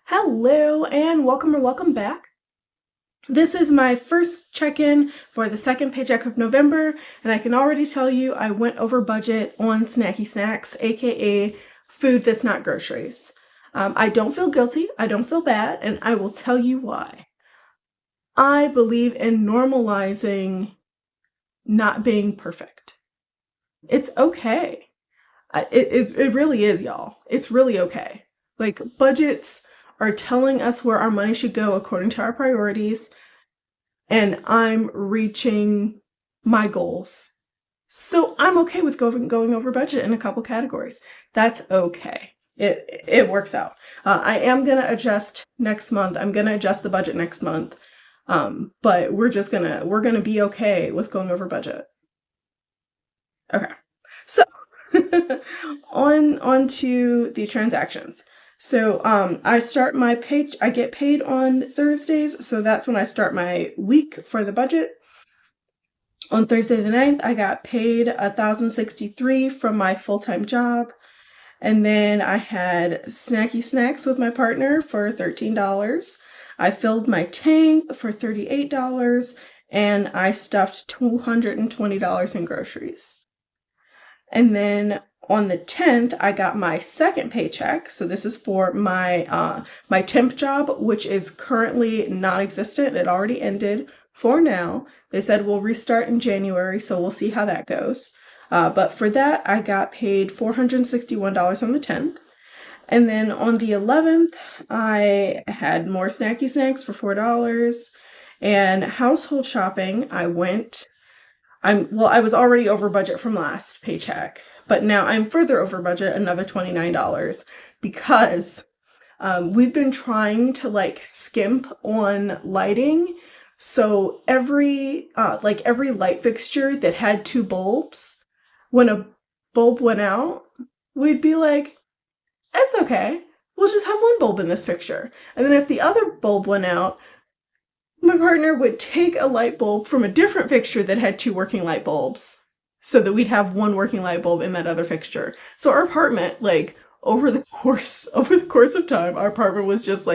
Hello and welcome or welcome back. This is my first check-in for the second paycheck of November, and I can already tell you I went over budget on snacky snacks, aka food that's not groceries. I don't feel guilty, I don't feel bad, and I will tell you why. I believe in normalizing not being perfect. It's okay. It really is, y'all. It's really okay. Like, budgets are telling us where our money should go according to our priorities, and I'm reaching my goals. So I'm okay with going over budget in a couple categories. That's okay. It works out. I am gonna adjust next month. I'm gonna adjust the budget next month. But we're gonna be okay with going over budget. Okay. So on to the transactions. So I get paid on Thursdays, so that's when I start my week for the budget. On Thursday the 9th, I got paid $1,063 from my full-time job. And then I had snacky snacks with my partner for $13. I filled my tank for $38, and I stuffed $220 in groceries. And then on the 10th, I got my second paycheck. So this is for my temp job, which is currently non-existent. It already ended for now. They said we'll restart in January, so we'll see how that goes. But for that, I got paid $461 on the 10th. And then on the 11th, I had more snacky snacks for $4. And household shopping, I was already over budget from last paycheck, but now I'm further over budget, another $29, because we've been trying to skimp on lighting. So every light fixture that had two bulbs, when a bulb went out, we'd be like, it's okay, we'll just have one bulb in this fixture. And then if the other bulb went out, my partner would take a light bulb from a different fixture that had two working light bulbs so that we'd have one working light bulb in that other fixture. So our apartment, over the course of time, our apartment was just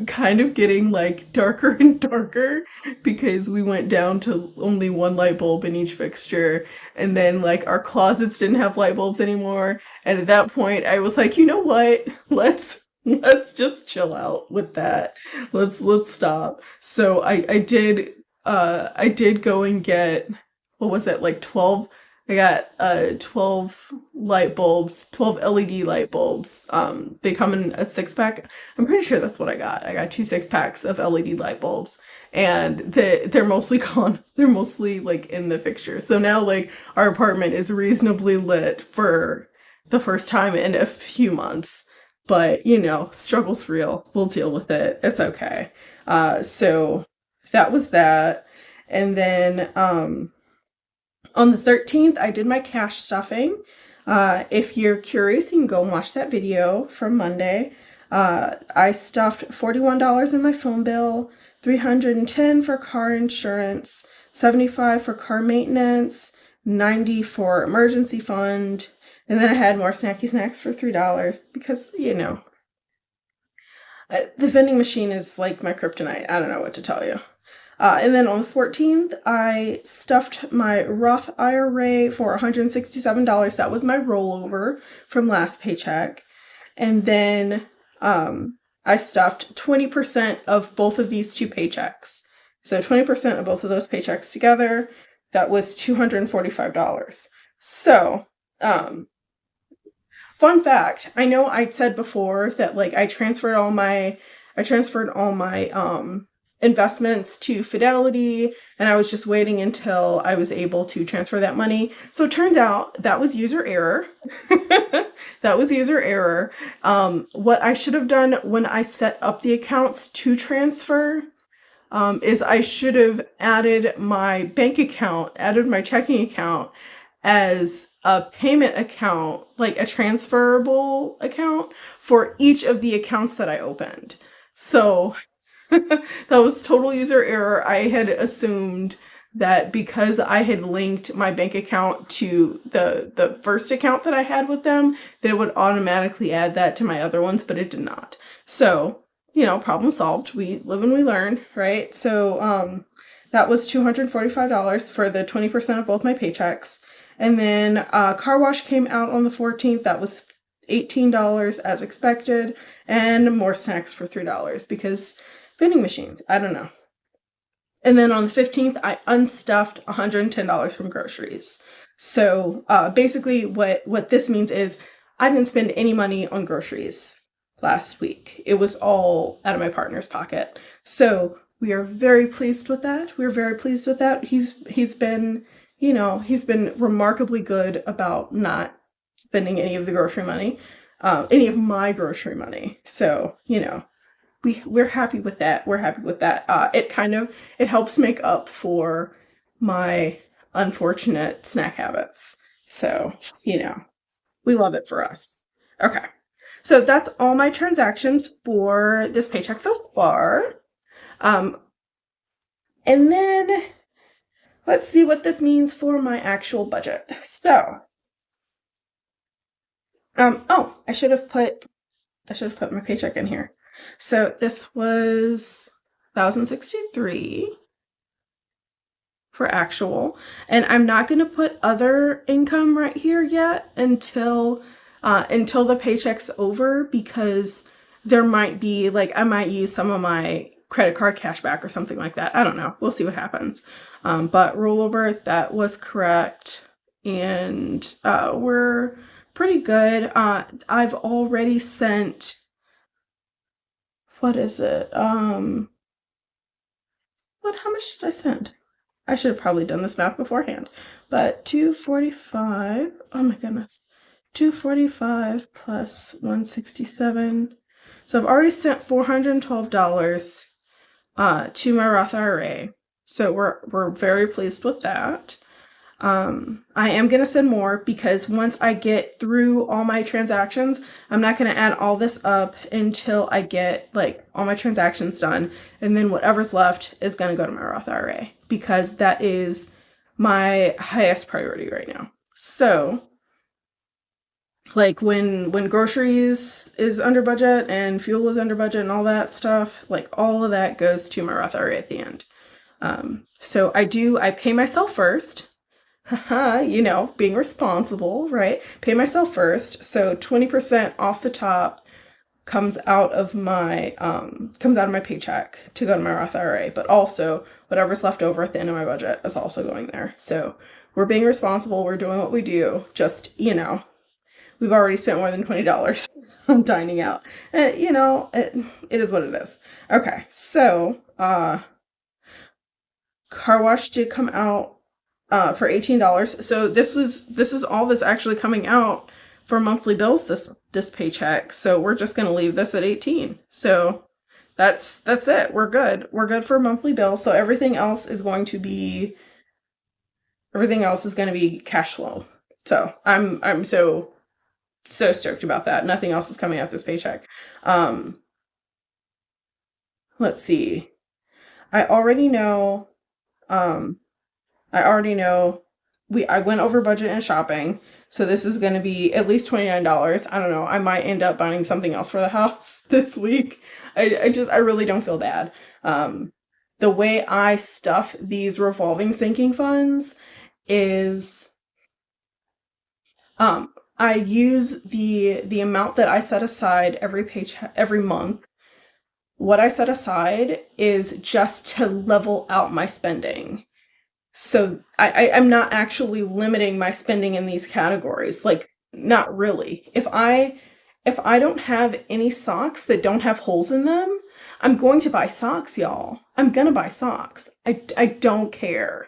kind of getting darker and darker because we went down to only one light bulb in each fixture. And then our closets didn't have light bulbs anymore. And at that point I was like, you know what? Let's just chill out with that. Let's stop. So I did go and get, what was it, 12, I got 12 light bulbs, 12 LED light bulbs. They come in a 6-pack. I'm pretty sure that's what I got. I got 2 6-packs of LED light bulbs, and they're mostly gone. They're mostly in the fixture. So now our apartment is reasonably lit for the first time in a few months. But, struggle's real. We'll deal with it. It's okay. So that was that. And then on the 13th, I did my cash stuffing. If you're curious, you can go and watch that video from Monday. I stuffed $41 in my phone bill, $310 for car insurance, $75 for car maintenance, $90 for emergency fund. And then I had more snacky snacks for $3 because, the vending machine is like my kryptonite. I don't know what to tell you. And then on the 14th, I stuffed my Roth IRA for $167. That was my rollover from last paycheck. And then I stuffed 20% of both of these two paychecks. So 20% of both of those paychecks together, that was $245. So, fun fact, I know I said before that I transferred all my investments to Fidelity, and I was just waiting until I was able to transfer that money. So it turns out that was user error. That was user error. What I should have done when I set up the accounts to transfer is I should have added my bank account, added my checking account as a payment account, a transferable account for each of the accounts that I opened. So that was total user error. I had assumed that because I had linked my bank account to the first account that I had with them, that it would automatically add that to my other ones, but it did not. So problem solved. We live and we learn, right? So that was $245 for the 20% of both my paychecks. And then car wash came out on the 14th. That was $18 as expected, and more snacks for $3 because vending machines, I don't know. And then on the 15th, I unstuffed $110 from groceries. So basically, what this means is I didn't spend any money on groceries last week. It was all out of my partner's pocket. So we are very pleased with that. We're very pleased with that. He's been, he's been remarkably good about not spending any of the grocery money, any of my grocery money. So, we're happy with that. We're happy with that. It helps make up for my unfortunate snack habits. So, we love it for us. Okay. So that's all my transactions for this paycheck so far. And then let's see what this means for my actual budget. So, I should have put my paycheck in here. So this was 1,063 for actual, and I'm not going to put other income right here yet until the paycheck's over, because there might be I might use some of my credit card cash back or something like that. I don't know. We'll see what happens. But rollover, that was correct, and we're pretty good. I've already sent. What is it? How much did I send? I should have probably done this math beforehand. But 245, oh my goodness. 245 plus 167. So I've already sent $412 to my Roth IRA. So we're very pleased with that. I am going to send more, because once I get through all my transactions, I'm not going to add all this up until I get all my transactions done. And then whatever's left is going to go to my Roth IRA, because that is my highest priority right now. So when groceries is under budget and fuel is under budget and all that stuff, all of that goes to my Roth IRA at the end. So I pay myself first. Being responsible, right? Pay myself first. So 20% off the top comes out of my paycheck to go to my Roth IRA, but also whatever's left over at the end of my budget is also going there. So we're being responsible. We're doing what we do. Just, we've already spent more than $20 on dining out. It is what it is. Okay. So, car wash did come out for $18. So this is all that's actually coming out for monthly bills this paycheck. So we're just going to leave this at 18. So that's it. We're good. We're good for monthly bills. So everything else is going to be cash flow. So I'm so stoked about that. Nothing else is coming out this paycheck. Let's see. I already know I went over budget in shopping, so this is going to be at least $29. I don't know. I might end up buying something else for the house this week. I really don't feel bad. The way I stuff these revolving sinking funds is, I use the amount that I set aside every month. What I set aside is just to level out my spending. So I'm not actually limiting my spending in these categories. Not really. If I don't have any socks that don't have holes in them, I'm going to buy socks, y'all. I'm gonna buy socks. I don't care.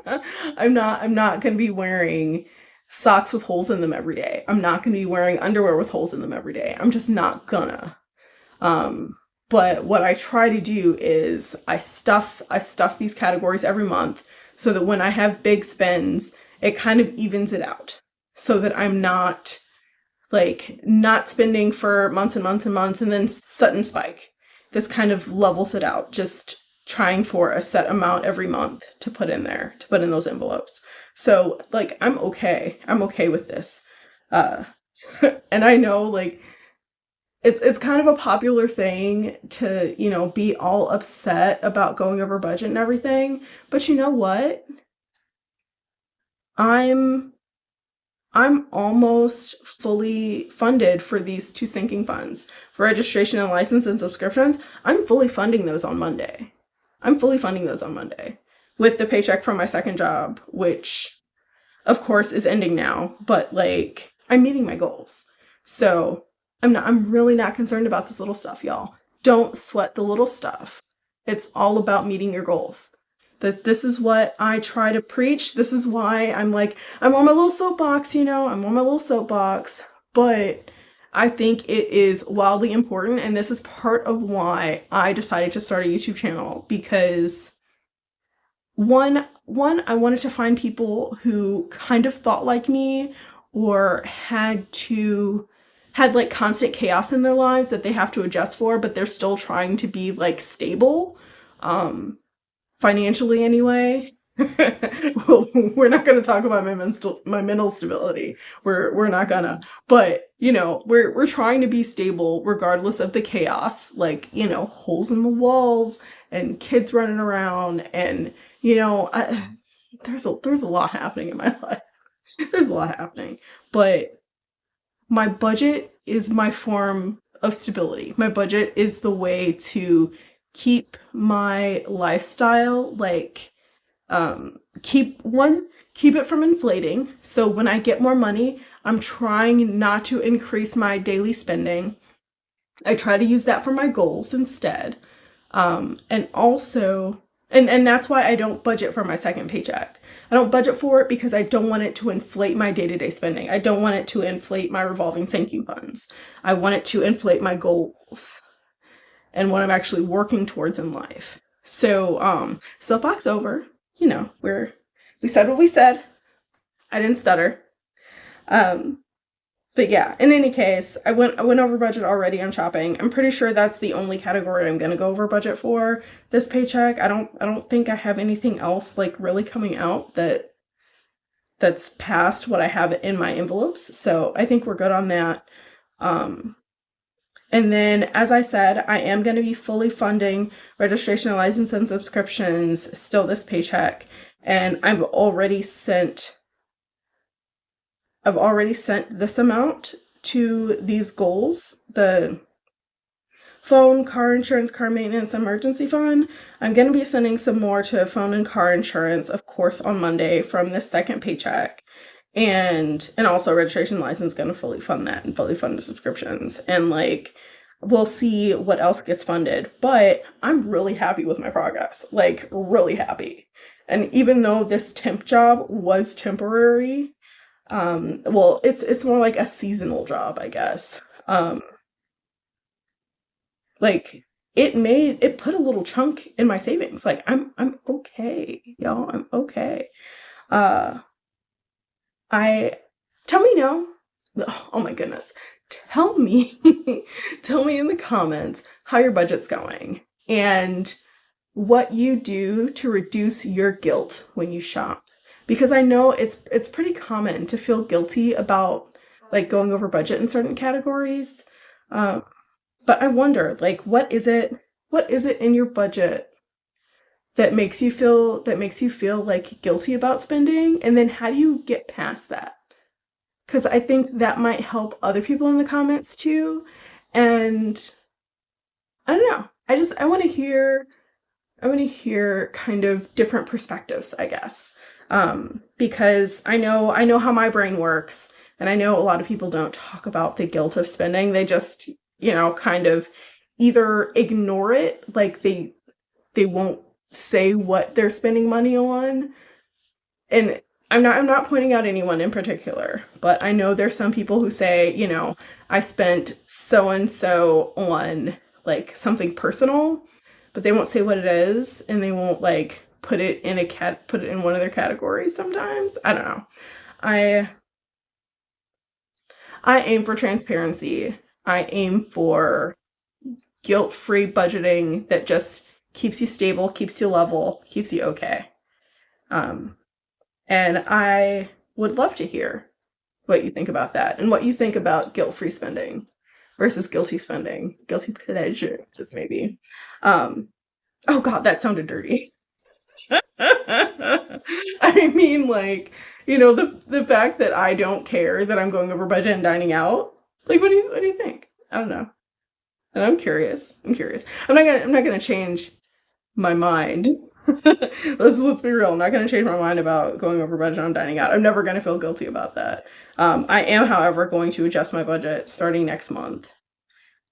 I'm not gonna be wearing socks with holes in them every day. I'm not gonna be wearing underwear with holes in them every day. I'm just not gonna. But what I try to do is I stuff these categories every month, so that when I have big spends, it kind of evens it out, so that I'm not spending for months and months and months and then sudden spike. This kind of levels it out, just trying for a set amount every month to put in there, to put in those envelopes. So I'm okay with this. And I know it's kind of a popular thing to, be all upset about going over budget and everything. But you know what? I'm I'm almost fully funded for these two sinking funds. For registration and license and subscriptions, I'm fully funding those on Monday. I'm fully funding those on Monday with the paycheck from my second job, which of course is ending now, but like I'm meeting my goals. So I'm really not concerned about this little stuff, y'all. Don't sweat the little stuff. It's all about meeting your goals. This is what I try to preach. This is why I'm like, I'm on my little soapbox, I'm on my little soapbox. But I think it is wildly important. And this is part of why I decided to start a YouTube channel because one, I wanted to find people who kind of thought like me or had like constant chaos in their lives that they have to adjust for, but they're still trying to be like stable. Financially anyway. Well, we're not going to talk about my mental stability. We're not gonna. But we're trying to be stable regardless of the chaos. Like holes in the walls and kids running around, and there's a lot happening in my life. There's a lot happening, but my budget is my form of stability. My budget is the way to keep my lifestyle like keep it from inflating. So when I get more money, I'm trying not to increase my daily spending. I try to use that for my goals instead. And also and that's why I don't budget for my second paycheck. I don't budget for it because I don't want it to inflate my day-to-day spending. I don't want it to inflate my revolving sinking funds. I want it to inflate my goals and what I'm actually working towards in life. So, soapbox over. We said what we said. I didn't stutter. But yeah, in any case, I went over budget already on shopping. I'm pretty sure that's the only category I'm gonna go over budget for this paycheck. I don't think I have anything else like really coming out that's past what I have in my envelopes. So I think we're good on that. And then, as I said, I am going to be fully funding registration, license, and subscriptions still this paycheck. And I've already sent this amount to these goals, the phone, car insurance, car maintenance, emergency fund. I'm going to be sending some more to phone and car insurance, of course, on Monday from this second paycheck. And also registration license, going to fully fund that and fully fund the subscriptions. And like, we'll see what else gets funded. But I'm really happy with my progress, like really happy. And even though this temp job was temporary, well, it's more like a seasonal job, I guess. Like it put a little chunk in my savings. Like I'm okay, y'all. I'm okay. Uh, I tell me no. Oh my goodness. Tell me, tell me in the comments how your budget's going and what you do to reduce your guilt when you shop. Because I know it's pretty common to feel guilty about like going over budget in certain categories. But I wonder, like, what is it in your budget that makes you feel like guilty about spending? And then how do you get past that? Because I think that might help other people in the comments too. And I don't know. I want to hear kind of different perspectives, I guess. Because I know how my brain works, and I know a lot of people don't talk about the guilt of spending. They just, kind of either ignore it, like they won't say what they're spending money on. And I'm not pointing out anyone in particular, but I know there's some people who say, I spent so and so on like something personal, but they won't say what it is, and they won't like put it in one of their categories sometimes. I don't know. I aim for transparency. I aim for guilt-free budgeting that just keeps you stable, keeps you level, keeps you okay. And I would love to hear what you think about that and what you think about guilt-free spending. versus guilty spending, guilty pleasure, just maybe. Oh God, that sounded dirty. I mean, like, the fact that I don't care that I'm going over budget and dining out. Like, what do you think? I don't know. And I'm curious. I'm not gonna change my mind. Let's be real. I'm not gonna change my mind about going over budget on dining out. I'm never gonna feel guilty about that. I am, however, going to adjust my budget starting next month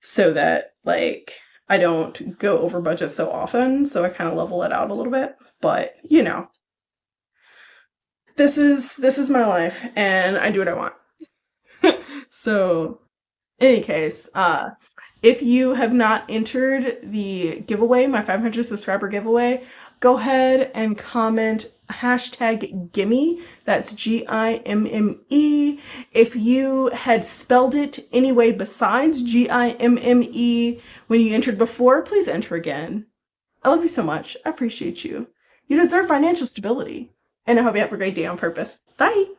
so that like I don't go over budget so often. So I kind of level it out a little bit. But this is my life, and I do what I want. So, in any case, if you have not entered the giveaway, my 500 subscriber giveaway, go ahead and comment #gimme. That's GIMME. If you had spelled it any way besides GIMME when you entered before, please enter again. I love you so much. I appreciate you. You deserve financial stability. And I hope you have a great day on purpose. Bye.